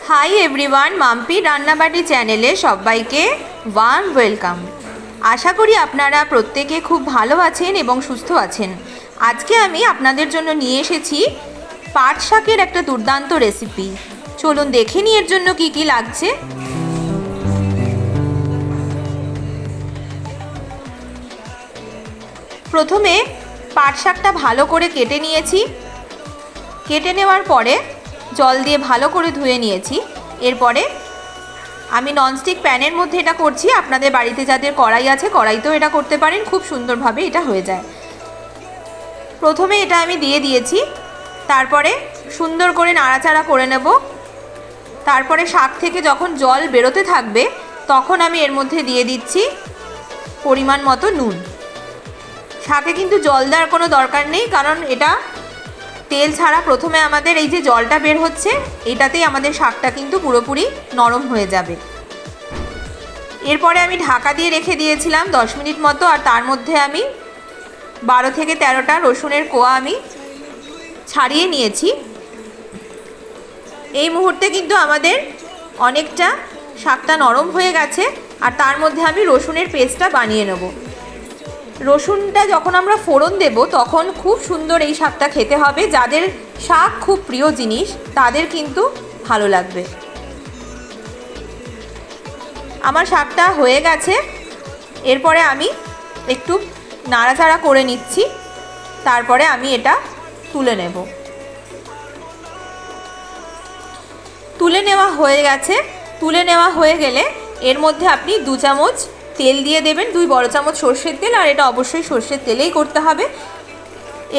Hi everyone, Mampi রান্নাবাটি চ্যানেলে সবাইকে warm welcome. আশা করি আপনারা প্রত্যেকে খুব ভালো আছেন এবং সুস্থ আছেন। আজকে আমি আপনাদের জন্য নিয়ে এসেছি পাট শাকের একটা দুর্দান্ত রেসিপি। চলুন দেখে নিই এর জন্য কি কি লাগছে। প্রথমে পাট শাকটা ভালো করে কেটে নিয়েছি। কেটে নেওয়ার পরে জল দিয়ে ভালো করে ধুয়ে নিয়েছি। এরপরে আমি ননস্টিক প্যানের মধ্যে এটা করছি। আপনাদের বাড়িতে যাদের কড়াই আছে কড়াইতেও এটা করতে পারেন, খুব সুন্দরভাবে এটা হয়ে যায়। প্রথমে এটা আমি দিয়ে দিয়েছি, তারপরে সুন্দর করে নাড়াচাড়া করে নেব। তারপরে শাক থেকে যখন জল বেরোতে থাকবে তখন আমি এর মধ্যে দিয়ে দিচ্ছি পরিমাণ মতো নুন। শাকে কিন্তু জল দেওয়ার কোনো দরকার নেই, কারণ এটা তেল ছাড়া প্রথমে আমাদের এই যে জলটা বের হচ্ছে এটাতেই আমাদের শাকটা কিন্তু পুরোপুরি নরম হয়ে যাবে। এরপরে আমি ঢাকা দিয়ে রেখে দিয়েছিলাম 10 মিনিট মতো, আর তার মধ্যে আমি 12 থেকে 13টা রসুনের কোয়া আমি ছাড়িয়ে নিয়েছি। এই মুহূর্তে কিন্তু আমাদের অনেকটা শাকটা নরম হয়ে গেছে, আর তার মধ্যে আমি রসুনের পেস্টটা বানিয়ে নেব। রসুনটা যখন আমরা ফোড়ন দেব তখন খুব সুন্দর এই শাকটা খেতে হবে। যাদের শাক খুব প্রিয় জিনিস তাদের কিন্তু ভালো লাগবে। আমার শাকটা হয়ে গেছে। এরপরে আমি একটু নাড়াচাড়া করে নিচ্ছি, তারপরে আমি এটা তুলে নেব। তুলে নেওয়া হয়ে গেছে। তুলে নেওয়া হয়ে গেলে এর মধ্যে আপনি 2 চামচ তেল দিয়ে দেবেন, 2 বড় চামচ সর্ষের তেল, আর এটা অবশ্যই সর্ষের তেলেই করতে হবে।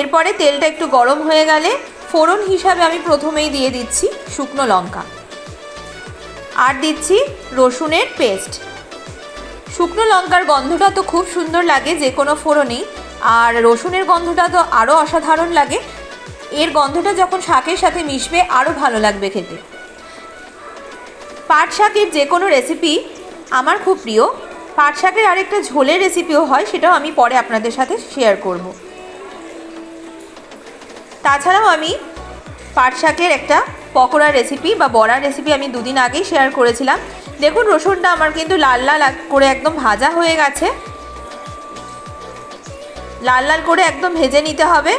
এরপরে তেলটা একটু গরম হয়ে গেলে ফোড়ন হিসাবে আমি প্রথমেই দিয়ে দিচ্ছি শুকনো লঙ্কা, আর দিচ্ছি রসুনের পেস্ট। শুকনো লঙ্কার গন্ধটা তো খুব সুন্দর লাগে যে কোনো ফোড়নেই, আর রসুনের গন্ধটা তো আরও অসাধারণ লাগে। এর গন্ধটা যখন শাকের সাথে মিশবে আরও ভালো লাগবে খেতে। পাট শাকের যে কোনো রেসিপি আমার খুব প্রিয়। পাট শাকের আরেকটা ঝোলের রেসিপিও হয়, সেটাও আমি পরে আপনাদের সাথে শেয়ার করব। তাছাড়াও আমি পাট শাকের একটা পকোড়া রেসিপি বা বড়ার রেসিপি আমি 2 দিন আগেই শেয়ার করেছিলাম। দেখুন রসুনটা আমার কিন্তু লাল লাল করে একদম ভাজা হয়ে গেছে। লাল লাল করে একদম ভেজে নিতে হবে।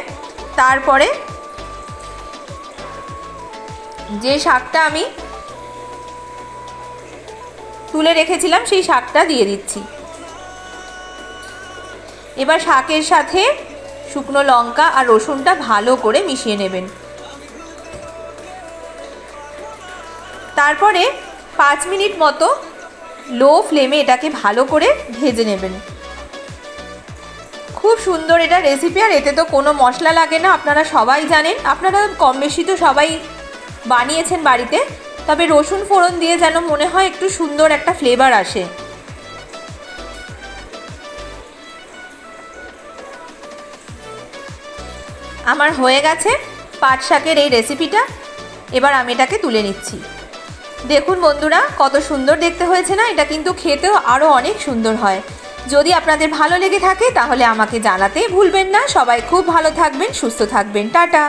তারপরে যে শাকটা আমি তুলে রেখেছিলাম সেই শাকটা দিয়ে দিচ্ছি। এবার শাকের সাথে শুকনো লঙ্কা আর রসুনটা ভালো করে মিশিয়ে নেবেন। তারপরে 5 মিনিট মতো লো ফ্লেমে এটাকে ভালো করে ভেজে নেবেন। খুব সুন্দর এটা রেসিপি, আর এতে তো কোনো মশলা লাগে না। আপনারা সবাই জানেন, আপনারা কম বেশি তো সবাই বানিয়েছেন বাড়িতে, তবে রসুন ফোড়ন দিয়ে যেন মনে হয় একটু সুন্দর একটা ফ্লেভার আসে। আমার হয়ে গেছে পাট শাকের এই রেসিপিটা। এবার আমি এটাকে তুলে নিচ্ছি। দেখুন বন্ধুরা কত সুন্দর দেখতে হয়েছে না? এটা কিন্তু খেতেও আরও অনেক সুন্দর হয়। যদি আপনাদের ভালো লেগে থাকে তাহলে আমাকে জানাতে ভুলবেন না। সবাই খুব ভালো থাকবেন, সুস্থ থাকবেন। টাটা।